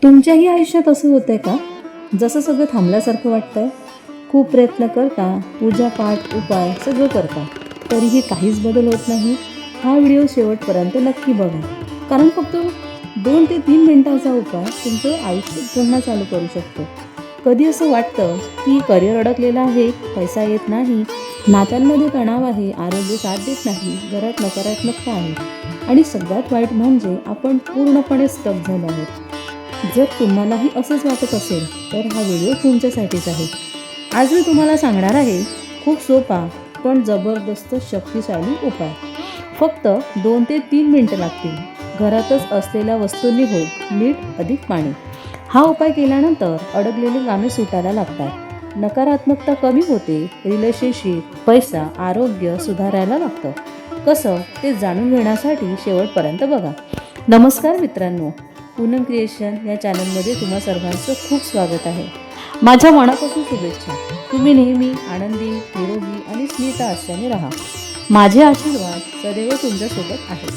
तुमच्याही आयुष्यात असं होतंय का? जसं सगळं थांबल्यासारखं वाटतंय. खूप प्रयत्न करता, पूजापाठ उपाय सगळं करता, तरीही काहीच बदल होत नाही. हा व्हिडिओ शेवटपर्यंत नक्की बघा, कारण फक्त 2 ते 3 मिनिटांचा उपाय तुमचं आयुष्य पुन्हा चालू करू शकतो. कधी असं वाटतं की करिअर अडकलेलं आहे, पैसा येत नाही, नात्यांमध्ये तणाव आहे, आरोग्य साथ देत नाही, घरात नकारात्मकता आहे आणि सगळ्यात वाईट म्हणजे आपण पूर्णपणे स्टक झालो आहोत. जर तुम्हालाही असंच वाटत असेल तर हा व्हिडिओ तुमच्यासाठीच आहे. आज मी तुम्हाला सांगणार आहे खूप सोपा पण जबरदस्त शक्तिशाली उपाय. फक्त 2 ते 3 मिनिटं लागतील. घरातच असलेल्या वस्तूंनी होईल. मीठ अधिक पाणी. हा उपाय केल्यानंतर अडकलेली कामे सुटायला लागतात. नकारात्मकता कमी होते. रिलेशनशिप, पैसा, आरोग्य सुधारायला लागतं. कसं ते जाणून घेण्यासाठी शेवटपर्यंत बघा. नमस्कार मित्रांनो, पूनम क्रिएशन या चॅनलमध्ये तुम्हा सर्वांचं खूप स्वागत आहे. माझ्या मनापासून शुभेच्छा. तुम्ही नेहमी आनंदी, निरोगी आणि स्मित हास्याने राहा. माझे आशीर्वाद सदैव तुमच्यासोबत आहेत.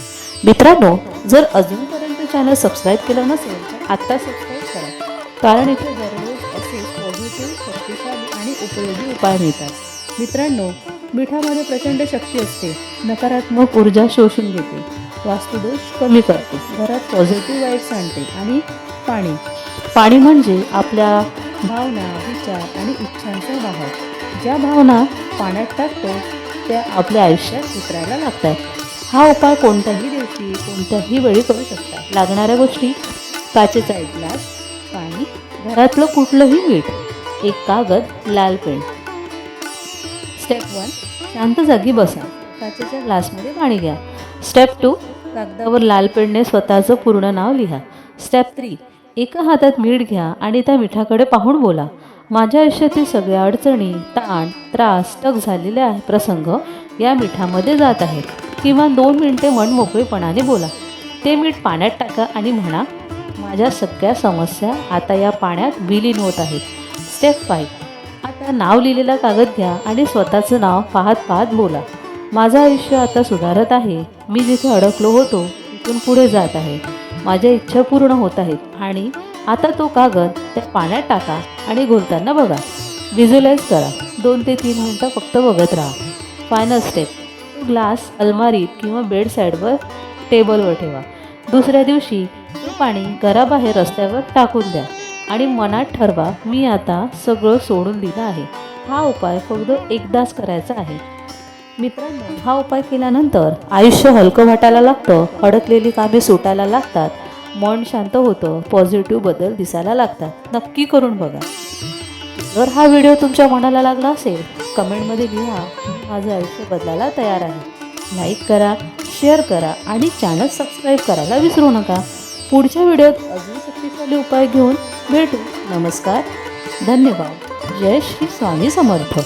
मित्रांनो, जर अजूनपर्यंत चॅनल सबस्क्राईब केलं नसेल तर आत्ता सबस्क्राईब करा, कारण इथे दररोज असे पॉझिटिव्ह, शक्तिशाली आणि उपयोगी उपाय मिळतात. मित्रांनो, मिठामध्ये प्रचंड शक्ती असते. नकारात्मक ऊर्जा शोषून घेते, वास्तुदोष कमी करते, घरात पॉझिटिव्ह वाईब्स आणते. आणि पाणी म्हणजे आपल्या भावना, विचार आणि इच्छांचा बहाव. ज्या भावना पाण्यात टाकतो त्या आपल्या आयुष्यात उतरायला लागतात. हा उपाय कोणत्याही दिवशी, कोणत्याही वेळी करू शकता. लागणाऱ्या गोष्टी: काचेचा एक ग्लास, पाणी, घरातलं कुठलंही मीठ, एक कागद, लाल पेन. स्टेप 1, शांत जागी बसा. काचेच्या ग्लासमध्ये पाणी घ्या. स्टेप 2, कागदावर लाल पेनने स्वतःचं पूर्ण नाव लिहा. स्टेप 3, एका हातात मीठ घ्या आणि त्या मिठाकडे पाहून बोला, माझ्या आयुष्यातील सगळ्या अडचणी, ताण, त्रास, स्टक झालेले आहे प्रसंग या मिठामध्ये जात आहेत. किंवा 2 मिनिटे मन मोकळेपणाने बोला. ते मीठ पाण्यात टाका आणि म्हणा, माझ्या सगळ्या समस्या आता या पाण्यात विलीन होत आहेत. स्टेप 5, आता नाव लिहिलेला कागद घ्या आणि स्वतःचं नाव पाहत पाहत बोला, माझं आयुष्य आता सुधारत आहे. मी जिथे अडकलो होतो तिथून पुढे जात आहे. माझ्या इच्छा पूर्ण होत आहेत. आणि आता तो कागद त्या पाण्यात टाका आणि घोलताना बघा. व्हिज्युअलाइज करा. 2 ते 3 मिनटं फक्त बघत राहा. फायनल स्टेप, तो ग्लास अलमारीत किंवा बेड साईडवर टेबलवर ठेवा. दुसऱ्या दिवशी ते पाणी घराबाहेर रस्त्यावर टाकून द्या आणि मनात ठरवा, मी आता सगळं सोडून दिलं आहे. हा उपाय फक्त एकदाच करायचा आहे. मित्रांनो, हा उपाय केल्यानंतर आयुष्य हलकं वाटायला लागतं. अडकलेली कामे सुटायला लागतात. मन शांत होतं. पॉझिटिव्ह बदल दिसायला लागतात. नक्की करून बघा. जर हा व्हिडिओ तुमच्या मनाला लागला असेल, कमेंटमध्ये लिहा, माझं आयुष्य बदलायला तयार आहे. लाईक करा, शेअर करा आणि चॅनल सबस्क्राईब करायला विसरू नका. पुढच्या व्हिडिओत अजून शक्तिशाली उपाय घेऊन भेटू. नमस्कार, धन्यवाद. जय श्री स्वामी समर्थ.